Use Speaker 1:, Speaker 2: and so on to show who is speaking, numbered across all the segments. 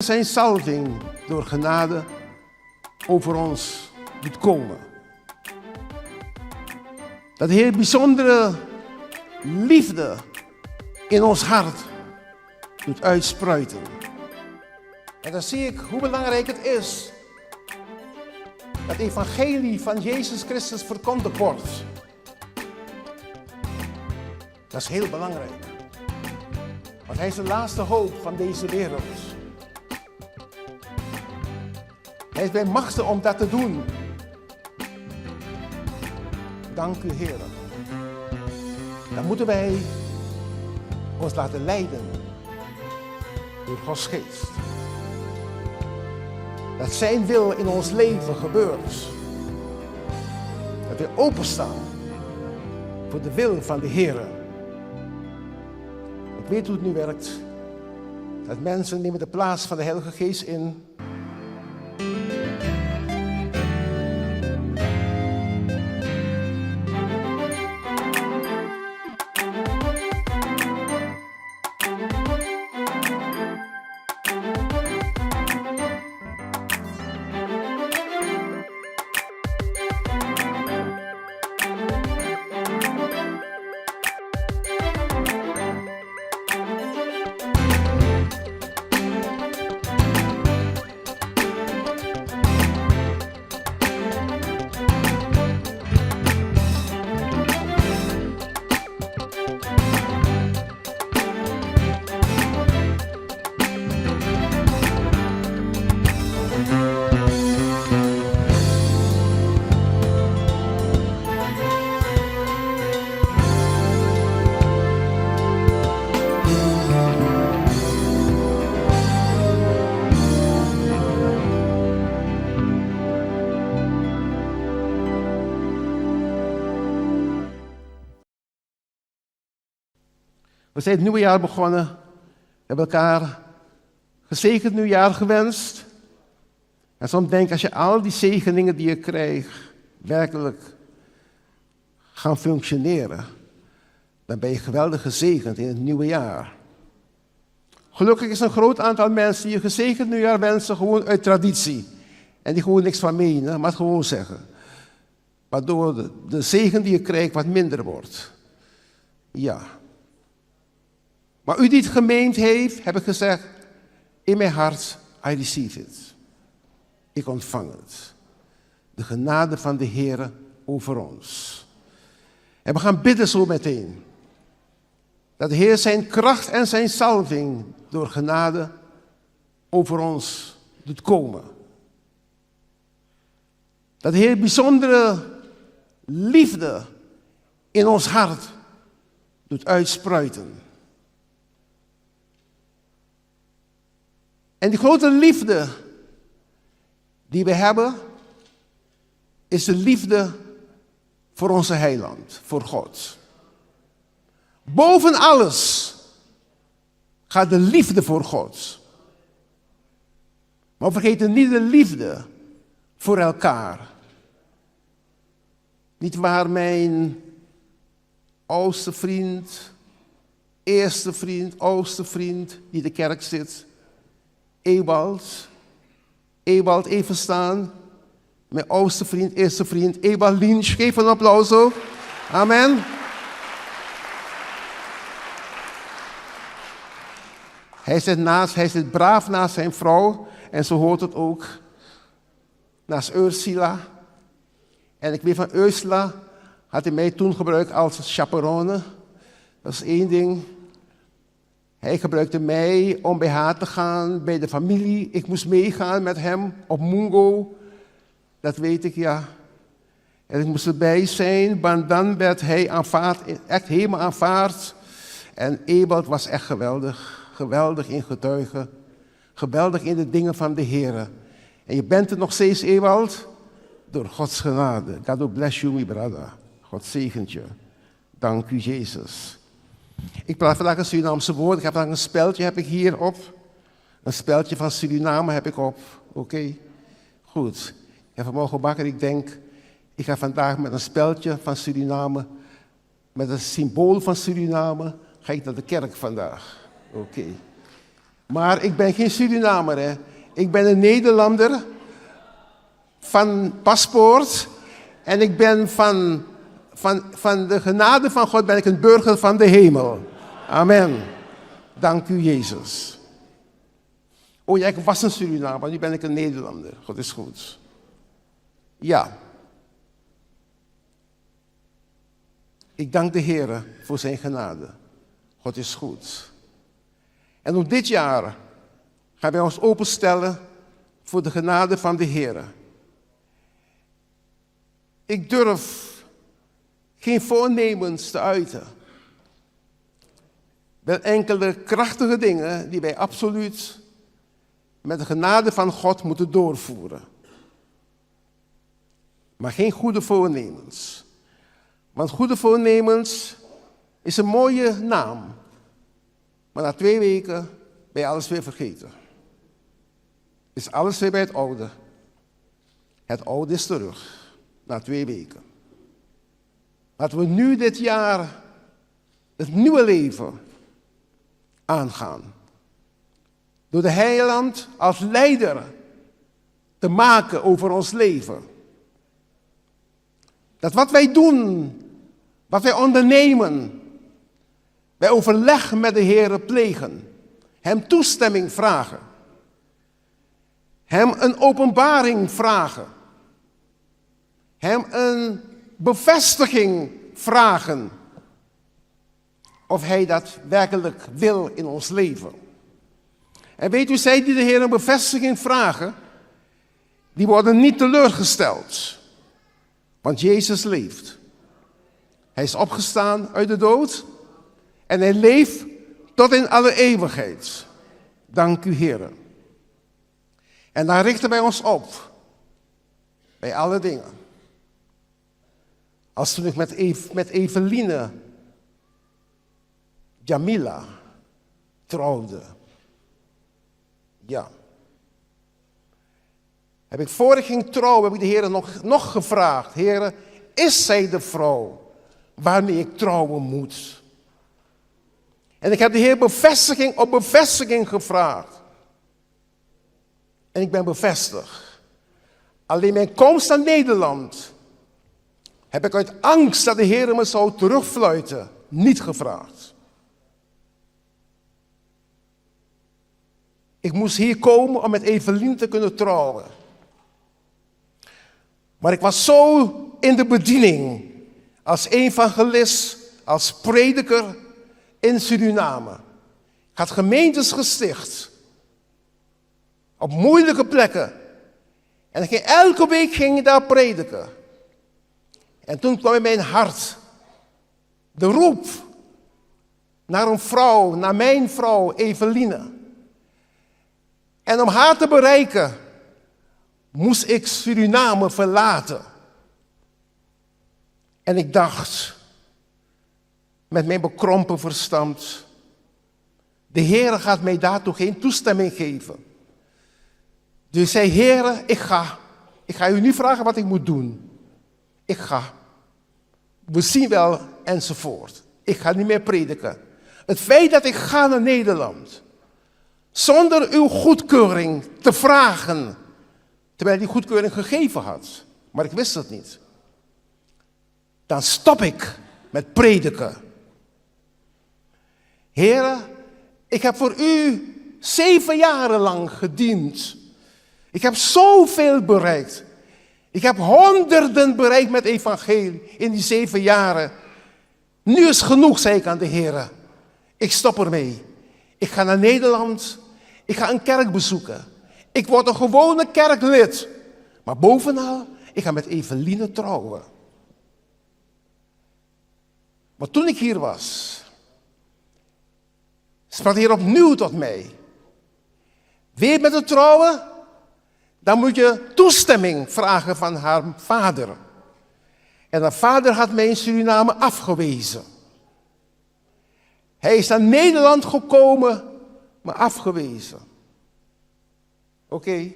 Speaker 1: Zijn salving door genade over ons doet komen. Dat de Heer bijzondere liefde in ons hart doet uitspruiten. En dan zie ik hoe belangrijk het is dat het evangelie van Jezus Christus verkondigd wordt. Dat is heel belangrijk. Want hij is de laatste hoop van deze wereld. Hij is bij machten om dat te doen. Dank u, Heer. Dan moeten wij ons laten leiden door Gods geest. Dat zijn wil in ons leven gebeurt. Dat we openstaan voor de wil van de Heer. Ik weet hoe het nu werkt. Dat mensen nemen de plaats van de Heilige Geest in. We zijn het nieuwe jaar begonnen. We hebben elkaar gezegend nieuwjaar gewenst. En soms denk ik, als je al die zegeningen die je krijgt, werkelijk gaan functioneren, dan ben je geweldig gezegend in het nieuwe jaar. Gelukkig is een groot aantal mensen die je gezegend nieuwjaar wensen gewoon uit traditie. En die gewoon niks van menen, maar het gewoon zeggen. Waardoor de zegen die je krijgt wat minder wordt. Ja. Maar u die het gemeend heeft, heb ik gezegd, in mijn hart, I receive it. Ik ontvang het. De genade van de Heer over ons. En we gaan bidden zo meteen. Dat de Heer zijn kracht en zijn salving door genade over ons doet komen. Dat de Heer bijzondere liefde in ons hart doet uitspruiten. En die grote liefde die we hebben, is de liefde voor onze heiland, voor God. Boven alles gaat de liefde voor God. Maar vergeet niet de liefde voor elkaar. Niet waar mijn oudste vriend, eerste vriend, oudste vriend, die in de kerk zit, Ewald, even staan. Mijn oudste vriend, eerste vriend, Ewald Lynch. Geef een applaus ook. Amen. Hij zit braaf naast zijn vrouw. En zo hoort het ook. Naast Ursula. En ik weet van Ursula, had hij mij toen gebruikt als chaperone. Dat is één ding. Hij gebruikte mij om bij haar te gaan, bij de familie. Ik moest meegaan met hem op Mungo. Dat weet ik, ja. En ik moest erbij zijn, want dan werd hij aanvaard, echt helemaal aanvaard. En Ewald was echt geweldig. Geweldig in getuigen. Geweldig in de dingen van de Heer. En je bent er nog steeds, Ewald, door Gods genade. God will bless you, my brother. God zegent je. Dank u, Jezus. Ik praat vandaag een Surinaamse woord. Ik heb vandaag een speldje heb ik hier op. Een speldje van Suriname heb ik op. Oké. Goed. Ik heb vanmorgen gebakken. Ik denk, ik ga vandaag met een speldje van Suriname, met een symbool van Suriname, ga ik naar de kerk vandaag. Oké. Maar ik ben geen Surinamer, hè. Ik ben een Nederlander van paspoort. En ik ben van de genade van God ben ik een burger van de hemel. Amen. Dank u, Jezus. Oh ja, ik was een Surinamer, maar nu ben ik een Nederlander. God is goed. Ja. Ik dank de Heer voor zijn genade. God is goed. En ook dit jaar gaan wij ons openstellen voor de genade van de Heer. Ik durf geen voornemens te uiten. Wel enkele krachtige dingen die wij absoluut met de genade van God moeten doorvoeren. Maar geen goede voornemens. Want goede voornemens is een mooie naam. Maar na 2 weken ben je alles weer vergeten. Is alles weer bij het oude. Het oude is terug. Na 2 weken. Laten we nu dit jaar het nieuwe leven aangaan. Door de Heiland als leider te maken over ons leven. Dat wat wij doen, wat wij ondernemen, wij overleg met de Heer plegen. Hem toestemming vragen. Hem een openbaring vragen. Hem een bevestiging vragen. Of hij dat werkelijk wil in ons leven. En weet u, zij die de Heer een bevestiging vragen, die worden niet teleurgesteld. Want Jezus leeft. Hij is opgestaan uit de dood. En hij leeft tot in alle eeuwigheid. Dank u, Heer. En daar richten wij ons op. Bij alle dingen. Als toen ik met Eveline Jamila trouwde. Ja. Heb ik voor ik ging trouwen, heb ik de Heer nog gevraagd. Heer, is zij de vrouw waarmee ik trouwen moet? En ik heb de Heer bevestiging op bevestiging gevraagd. En ik ben bevestigd. Alleen mijn komst naar Nederland heb ik uit angst dat de Heer me zou terugfluiten niet gevraagd. Ik moest hier komen om met Eveline te kunnen trouwen. Maar ik was zo in de bediening als evangelist, als prediker in Suriname. Ik had gemeentes gesticht. Op moeilijke plekken. En elke week ging ik daar prediken. En toen kwam in mijn hart de roep naar een vrouw, naar mijn vrouw Eveline. En om haar te bereiken, moest ik Suriname verlaten. En ik dacht, met mijn bekrompen verstand, de Heer gaat mij daartoe geen toestemming geven. Dus ik zei, Heer, ik ga. Ik ga u niet vragen wat ik moet doen. Ik ga. We zien wel, enzovoort. Ik ga niet meer prediken. Het feit dat ik ga naar Nederland, zonder uw goedkeuring te vragen, terwijl die goedkeuring gegeven had, maar ik wist het niet. Dan stop ik met prediken. Heer, ik heb voor u 7 jaren lang gediend. Ik heb zoveel bereikt. Ik heb honderden bereikt met evangelie in die 7 jaren. Nu is genoeg, zei ik aan de Heer. Ik stop ermee. Ik ga naar Nederland. Ik ga een kerk bezoeken. Ik word een gewone kerklid. Maar bovenal, ik ga met Eveline trouwen. Maar toen ik hier was, sprak de Heer opnieuw tot mij. Wil je met haar trouwen? Dan moet je toestemming vragen van haar vader. En haar vader had mij in Suriname afgewezen. Hij is naar Nederland gekomen, maar afgewezen. Oké.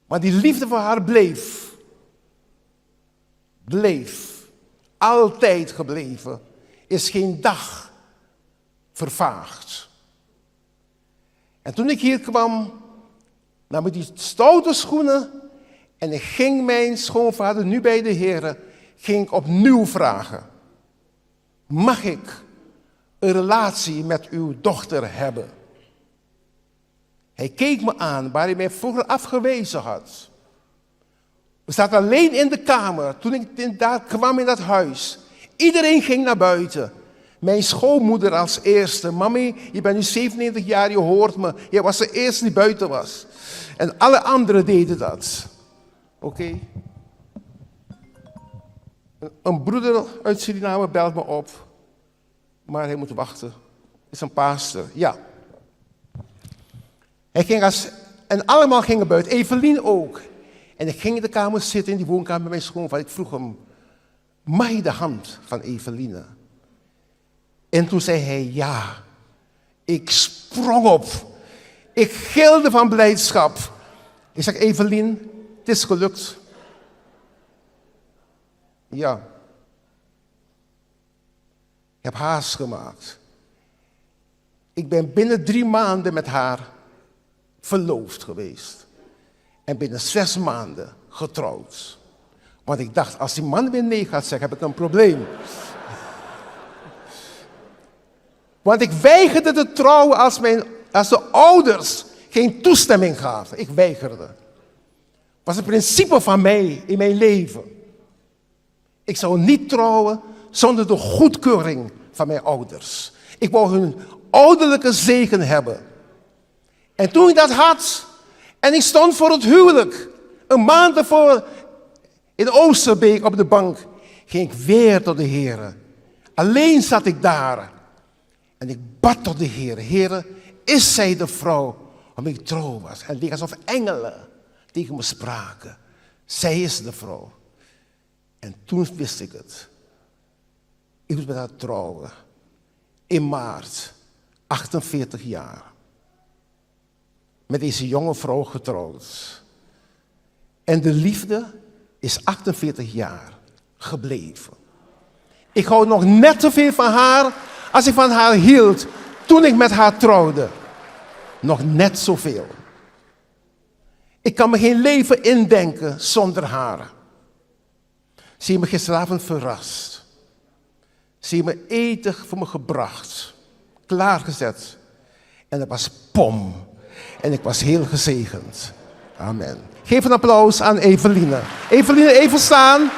Speaker 1: Maar die liefde voor haar bleef. Bleef. Altijd gebleven. Is geen dag vervaagd. En toen ik hier kwam, nam ik die stoute schoenen en ik ging mijn schoonvader, nu bij de Heer, ging ik opnieuw vragen. Mag ik een relatie met uw dochter hebben? Hij keek me aan waar hij mij vroeger afgewezen had. We zaten alleen in de kamer toen ik daar kwam in dat huis. Iedereen ging naar buiten. Mijn schoonmoeder als eerste. Mami, je bent nu 97 jaar, je hoort me. Jij was de eerste die buiten was. En alle anderen deden dat. Oké. Een broeder uit Suriname belt me op. Maar hij moet wachten. Het is een pastor, ja. Hij ging en allemaal gingen buiten. Evelien ook. En ik ging in de kamer zitten, in die woonkamer met mijn schoonvader. Ik vroeg hem, mag je de hand van Eveline? En toen zei hij ja. Ik sprong op. Ik gilde van blijdschap. Ik zeg, Evelien, het is gelukt. Ja. Ik heb haast gemaakt. Ik ben binnen 3 maanden met haar verloofd geweest. En binnen 6 maanden getrouwd. Want ik dacht, als die man weer nee gaat zeggen, heb ik een probleem. Want ik weigerde te trouwen als de ouders geen toestemming gaven. Ik weigerde. Het was een principe van mij in mijn leven. Ik zou niet trouwen zonder de goedkeuring van mijn ouders. Ik wou hun ouderlijke zegen hebben. En toen ik dat had, en ik stond voor het huwelijk, een maand ervoor in Oosterbeek op de bank, ging ik weer tot de Heer. Alleen zat ik daar. En ik bad tot de Heer. Heer, is zij de vrouw waarmee ik trouw was? En het leek alsof engelen tegen me spraken. Zij is de vrouw. En toen wist ik het. Ik moest met haar trouwen. In maart, 48 jaar. Met deze jonge vrouw getrouwd. En de liefde is 48 jaar gebleven. Ik hou nog net zoveel van haar als ik van haar hield toen ik met haar trouwde. Nog net zoveel. Ik kan me geen leven indenken zonder haar. Ze heeft me gisteravond verrast. Ze heeft me eten voor me gebracht. Klaargezet. En dat was pom. En ik was heel gezegend. Amen. Geef een applaus aan Eveline. Eveline, even staan.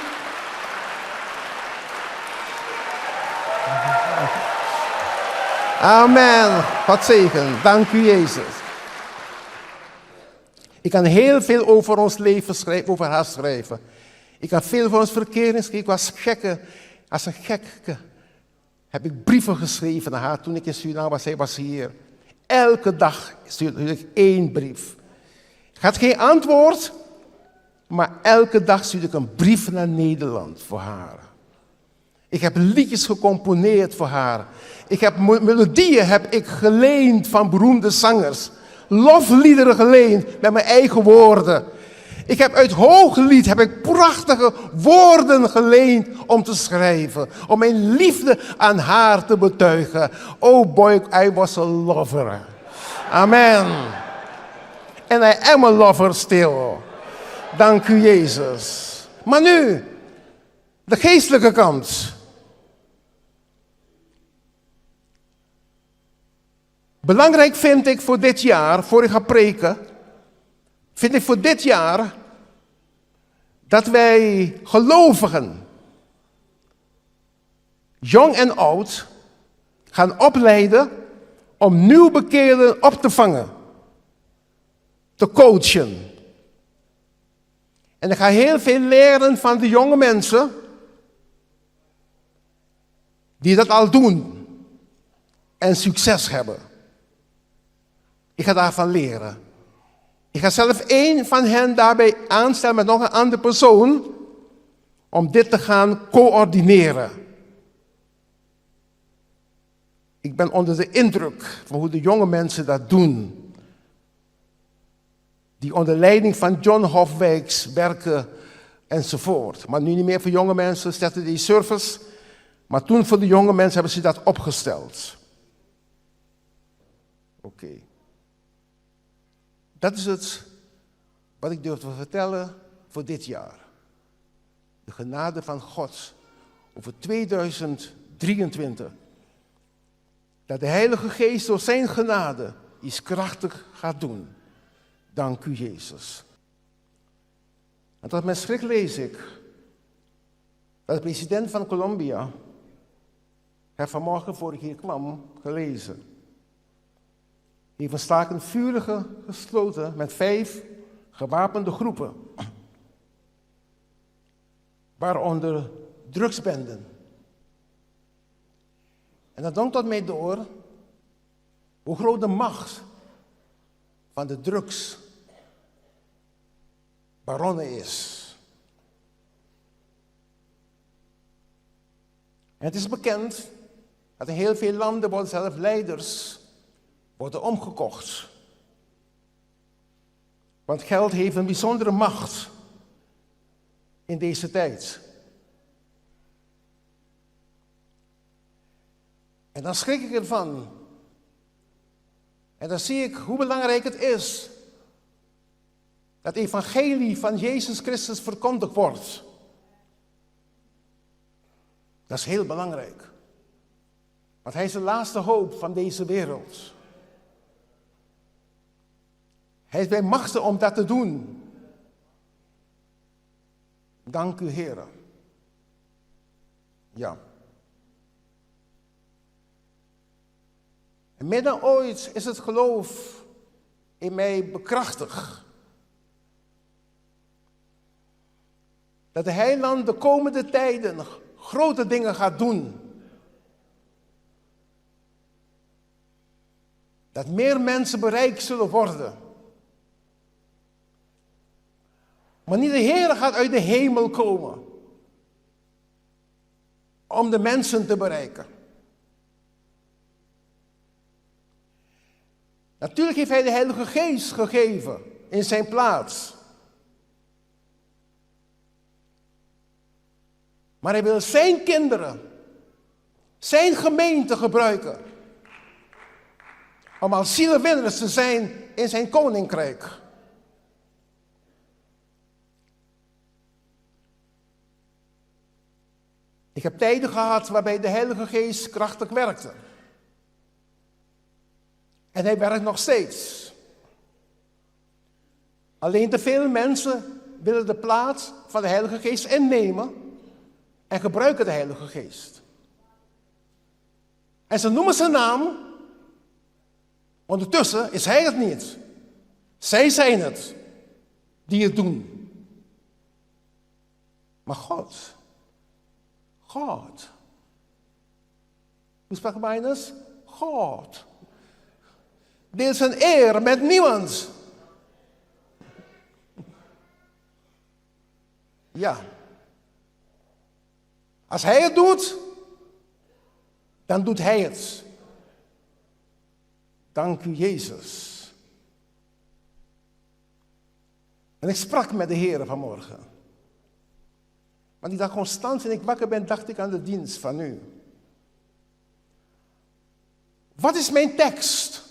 Speaker 1: Amen. God zegen. Dank u, Jezus. Ik kan heel veel over ons leven schrijven, over haar schrijven. Ik kan veel over ons verkering schrijven. Ik was gekke, als een gekke. Heb ik brieven geschreven naar haar toen ik in Suriname was. Zij was hier. Elke dag stuurde ik 1 brief. Ik had geen antwoord, maar elke dag stuurde ik een brief naar Nederland voor haar. Ik heb liedjes gecomponeerd voor haar. Melodieën heb ik geleend van beroemde zangers. Lofliederen geleend met mijn eigen woorden. Ik heb uit Hooglied heb ik prachtige woorden geleend om te schrijven. Om mijn liefde aan haar te betuigen. Oh boy, I was a lover. Amen. And I am a lover still. Dank u, Jezus. Maar nu, de geestelijke kant. Belangrijk vind ik voor dit jaar, voor ik ga preken, vind ik voor dit jaar dat wij gelovigen, jong en oud, gaan opleiden om nieuwbekeerden op te vangen, te coachen. En ik ga heel veel leren van de jonge mensen die dat al doen en succes hebben. Ik ga daarvan leren. Ik ga zelf 1 van hen daarbij aanstellen met nog een andere persoon om dit te gaan coördineren. Ik ben onder de indruk van hoe de jonge mensen dat doen. Die onder leiding van John Hofwijks werken enzovoort. Maar nu niet meer voor jonge mensen, zetten die service. Maar toen voor de jonge mensen hebben ze dat opgesteld. Oké. Dat is het wat ik durf te vertellen voor dit jaar. De genade van God over 2023. Dat de Heilige Geest door zijn genade iets krachtig gaat doen. Dank u, Jezus. En tot mijn schrik lees ik dat de president van Colombia, hij vanmorgen voor ik hier kwam, gelezen. heeft een staking vurige gesloten met 5 gewapende groepen. Waaronder drugsbenden. En dat drong tot mij door hoe groot de macht van de drugsbaronnen is. En het is bekend dat in heel veel landen worden zelfs leiders worden omgekocht. Want geld heeft een bijzondere macht in deze tijd. En dan schrik ik ervan. En dan zie ik hoe belangrijk het is dat het evangelie van Jezus Christus verkondigd wordt. Dat is heel belangrijk. Want hij is de laatste hoop van deze wereld. Hij is bij machten om dat te doen. Dank u, Heer. Ja. En meer dan ooit is het geloof in mij bekrachtigd. Dat de Heiland de komende tijden grote dingen gaat doen. Dat meer mensen bereikt zullen worden. Maar niet de Heer gaat uit de hemel komen om de mensen te bereiken. Natuurlijk heeft hij de Heilige Geest gegeven in zijn plaats. Maar hij wil zijn kinderen, zijn gemeente gebruiken om als zielenwinners te zijn in zijn koninkrijk. Ik heb tijden gehad waarbij de Heilige Geest krachtig werkte. En hij werkt nog steeds. Alleen te veel mensen willen de plaats van de Heilige Geest innemen en gebruiken de Heilige Geest. En ze noemen zijn naam, ondertussen is hij het niet. Zij zijn het die het doen. Maar God. Hoe sprak Mijners? God. Deelt zijn eer met niemand. Ja. Als hij het doet, dan doet hij het. Dank u, Jezus. En ik sprak met de Heer vanmorgen. Want ik dacht constant, en ik wakker ben, dacht ik aan de dienst van u. Wat is mijn tekst?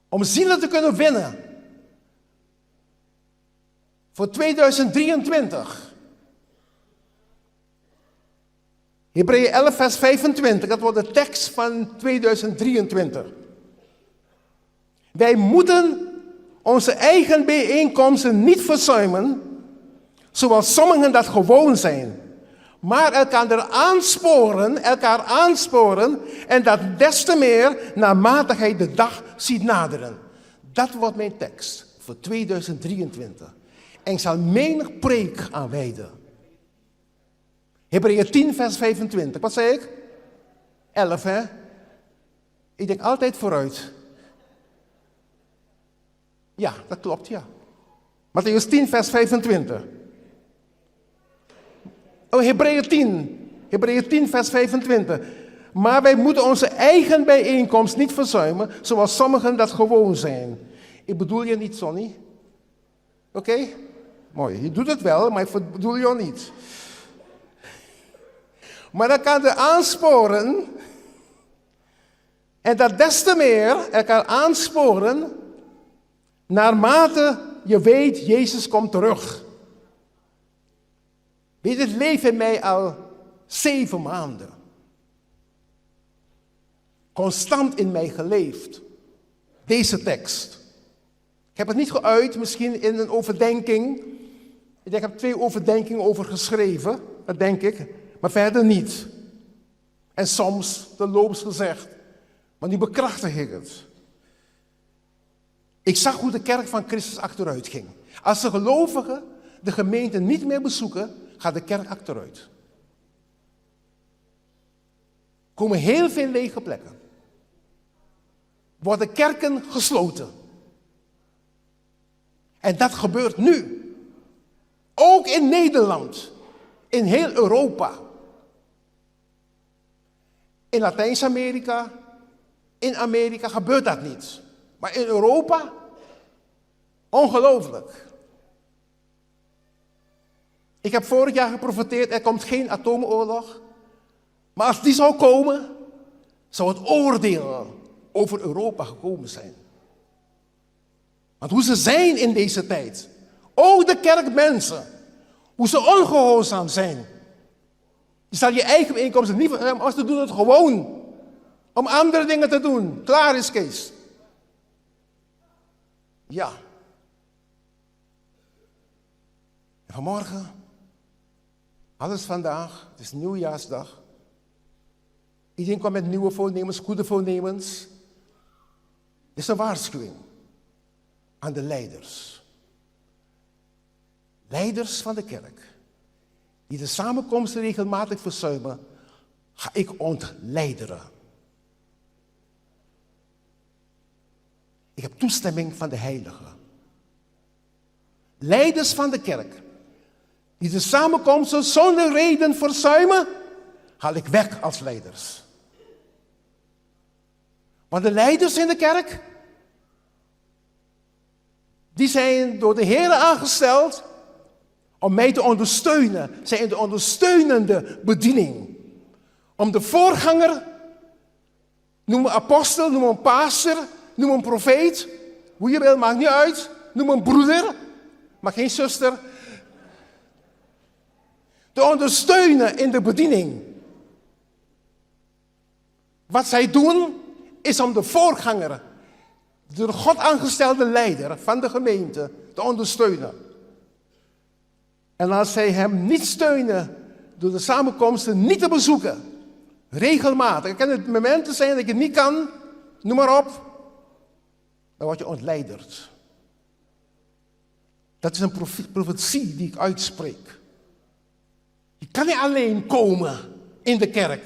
Speaker 1: Om zielen te kunnen winnen. Voor 2023. Hebreeën 11 vers 25, dat wordt de tekst van 2023. Wij moeten onze eigen bijeenkomsten niet verzuimen, zoals sommigen dat gewoon zijn. Maar elkaar aansporen en dat des te meer naarmate hij de dag ziet naderen. Dat wordt mijn tekst voor 2023. En ik zal menig preek aanwijden. Hebreeën 10 vers 25. Wat zei ik? 11 hè? Ik denk altijd vooruit. Ja, dat klopt ja. Mattheüs 10 vers 25. Oh, Hebreeën 10 vers 25. Maar wij moeten onze eigen bijeenkomst niet verzuimen, zoals sommigen dat gewoon zijn. Ik bedoel je niet, Sonny? Oké? Mooi, je doet het wel, maar ik bedoel je niet. Maar dan kan de aansporen En dat des te meer elkaar aansporen, naarmate je weet, Jezus komt terug. Weet je, het leeft in mij al 7 maanden. Constant in mij geleefd. Deze tekst. Ik heb het niet geuit, misschien in een overdenking. Ik heb 2 overdenkingen over geschreven, dat denk ik. Maar verder niet. En soms terloops gezegd. Maar nu bekrachtig ik het. Ik zag hoe de kerk van Christus achteruit ging. Als de gelovigen de gemeente niet meer bezoeken, gaat de kerk achteruit. Er komen heel veel lege plekken. Worden kerken gesloten. En dat gebeurt nu. Ook in Nederland. In heel Europa. In Latijns-Amerika. In Amerika gebeurt dat niet. Maar in Europa. Ongelooflijk. Ik heb vorig jaar geprofeteerd, er komt geen atoomoorlog. Maar als die zou komen, zou het oordeel over Europa gekomen zijn. Want hoe ze zijn in deze tijd. Ook de kerkmensen. Hoe ze ongehoorzaam zijn. Je zal je eigen inkomsten niet hebben, maar ze doen het gewoon. Om andere dingen te doen. Klaar is Kees. Ja. En vanmorgen. Alles vandaag. Het is nieuwjaarsdag. Iedereen komt met nieuwe voornemens, goede voornemens. Dit is een waarschuwing aan de leiders. Leiders van de kerk, die de samenkomsten regelmatig verzuimen, ga ik ontleideren. Ik heb toestemming van de Heilige. Leiders van de kerk, die de samenkomsten zonder reden verzuimen, haal ik weg als leiders. Want de leiders in de kerk, die zijn door de Heer aangesteld om mij te ondersteunen. Zijn in de ondersteunende bediening. Om de voorganger, noem een apostel, noem een pastor, noem een profeet, hoe je wil, maakt niet uit. Noem een broeder, maar geen zuster. Te ondersteunen in de bediening. Wat zij doen, is om de voorganger, de door God aangestelde leider van de gemeente, te ondersteunen. En als zij hem niet steunen door de samenkomsten niet te bezoeken, regelmatig, er kunnen momenten zijn dat je niet kan, noem maar op, dan word je ontleiderd. Dat is een profetie die ik uitspreek. Je kan niet alleen komen in de kerk.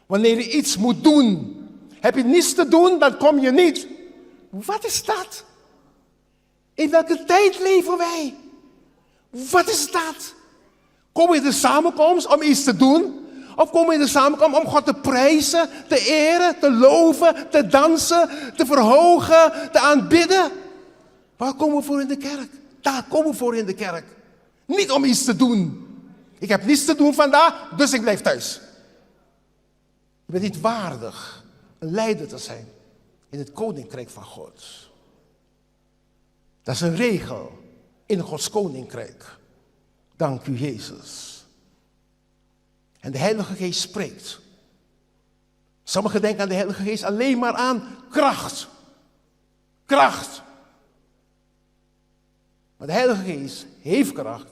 Speaker 1: Wanneer je iets moet doen. Heb je niets te doen, dan kom je niet. Wat is dat? In welke tijd leven wij? Wat is dat? Kom je de samenkomst om iets te doen? Of kom je de samenkomst om God te prijzen, te eren, te loven, te dansen, te verhogen, te aanbidden? Waar komen we voor in de kerk? Daar komen we voor in de kerk. Niet om iets te doen. Ik heb niets te doen vandaag, dus ik blijf thuis. Je bent niet waardig een leider te zijn in het koninkrijk van God. Dat is een regel in Gods koninkrijk. Dank u, Jezus. En de Heilige Geest spreekt. Sommigen denken aan de Heilige Geest alleen maar aan kracht. Kracht. Maar de Heilige Geest heeft kracht,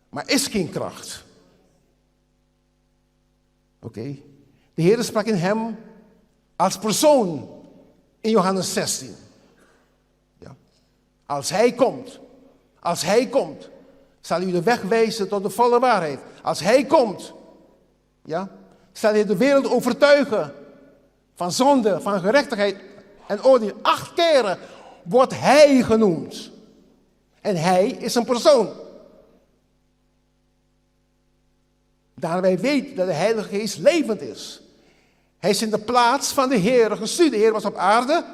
Speaker 1: maar is geen kracht. Oké. De Heer sprak in hem als persoon in Johannes 16. Ja. Als hij komt, zal hij de weg wijzen tot de volle waarheid. Als hij komt, ja, zal hij de wereld overtuigen van zonde, van gerechtigheid en oordeel. 8 keren wordt hij genoemd. En hij is een persoon. Daar wij weten dat de Heilige Geest levend is. Hij is in de plaats van de Heer gestuurd. De Heer was op aarde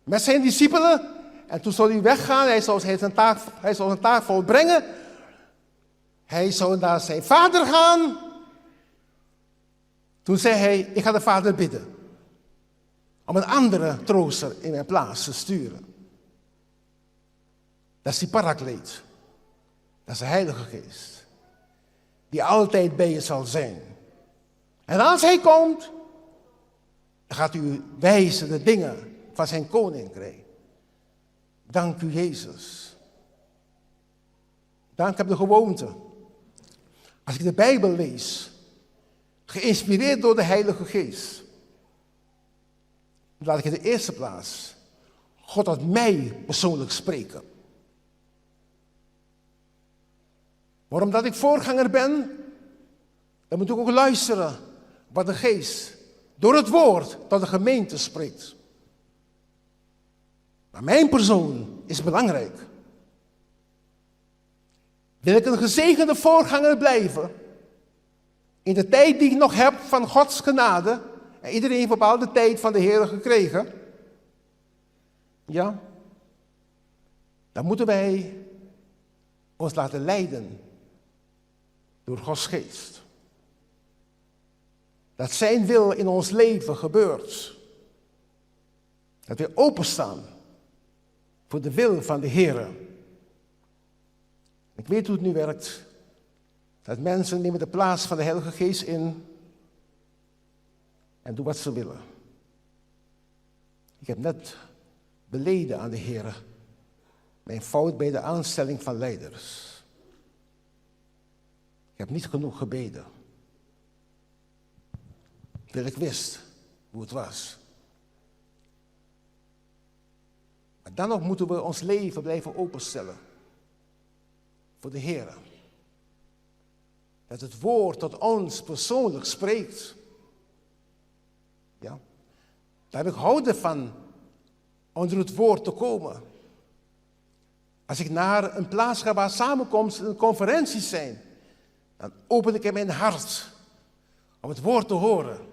Speaker 1: met zijn discipelen. En toen zou hij weggaan. Hij zou zijn taak volbrengen. Hij zou naar zijn vader gaan. Toen zei hij, ik ga de vader bidden. om een andere trooster in mijn plaats te sturen. Dat is die Parakleet. Dat is de Heilige Geest. Die altijd bij je zal zijn. En als hij komt, dan gaat u wijzen de dingen van zijn koninkrijk. Dank u, Jezus. Dank heb de gewoonte. Als ik de Bijbel lees, geïnspireerd door de Heilige Geest, laat ik in de eerste plaats God tot mij persoonlijk spreken. Maar omdat ik voorganger ben, dan moet ik ook luisteren wat de Geest door het woord tot de gemeente spreekt. Maar mijn persoon is belangrijk. Wil ik een gezegende voorganger blijven, in de tijd die ik nog heb van Gods genade, en iedereen heeft een bepaalde tijd van de Heer gekregen, ja, dan moeten wij ons laten leiden door Gods Geest. Dat zijn wil in ons leven gebeurt. Dat we openstaan voor de wil van de Heer. Ik weet hoe het nu werkt. Dat mensen nemen de plaats van de Heilige Geest in en doen wat ze willen. Ik heb net beleden aan de Heer mijn fout bij de aanstelling van leiders. Ik heb niet genoeg gebeden. Terwijl ik wist hoe het was. Maar dan nog moeten we ons leven blijven openstellen voor de Heer. Dat het woord tot ons persoonlijk spreekt. Ja. Daar heb ik houden van onder het woord te komen. Als ik naar een plaats ga waar samenkomsten en conferenties zijn, dan open ik mijn hart om het woord te horen.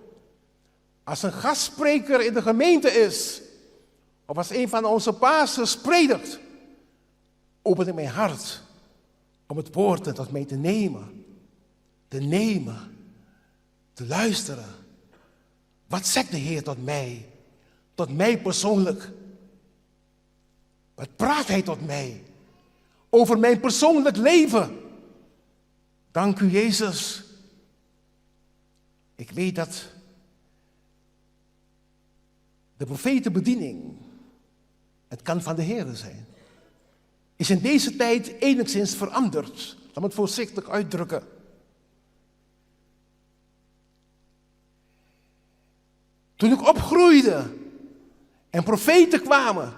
Speaker 1: Als een gastspreker in de gemeente is, of als een van onze pastors predikt, open ik mijn hart om het woord tot mij te nemen, te luisteren. Wat zegt de Heer tot mij persoonlijk? Wat praat Hij tot mij over mijn persoonlijk leven? Dank u, Jezus. Ik weet dat de profetenbediening, het kan van de Heer zijn, is in deze tijd enigszins veranderd. Laat me het voorzichtig uitdrukken. Toen ik opgroeide en profeten kwamen,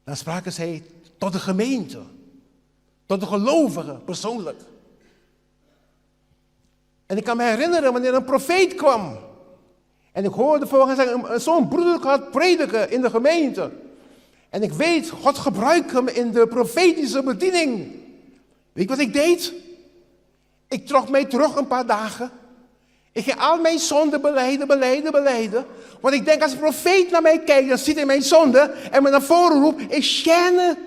Speaker 1: dan spraken zij tot de gemeente, tot de gelovigen persoonlijk. En ik kan me herinneren wanneer een profeet kwam en ik hoorde volgens zo'n broeder had prediken in de gemeente. En ik weet, God gebruikt hem in de profetische bediening. Weet je wat ik deed? Ik trok mij terug een paar dagen. Ik ging al mijn zonden belijden. Want ik denk, als een profeet naar mij kijkt, dan ziet hij mijn zonde en me naar voren roept, ik schijne.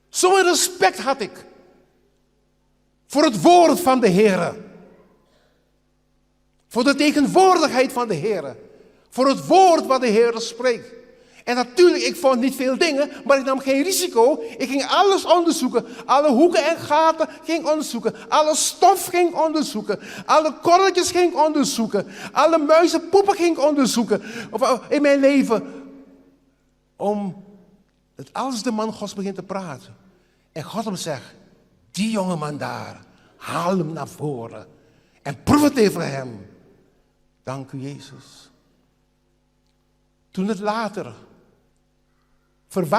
Speaker 1: Zo'n respect had ik voor het woord van de Heer. Voor de tegenwoordigheid van de Heer. Voor het woord wat de Heer spreekt. En natuurlijk, ik vond niet veel dingen, maar ik nam geen risico. Ik ging alles onderzoeken. Alle hoeken en gaten ging onderzoeken. Alle stof ging onderzoeken. Alle korreltjes ging onderzoeken. Alle muizenpoepen ging onderzoeken. In mijn leven. Dat als de man Gods begint te praten. En God hem zegt, die jongeman daar, haal hem naar voren. En profiteer van hem. Dank u, Jezus. Toen het later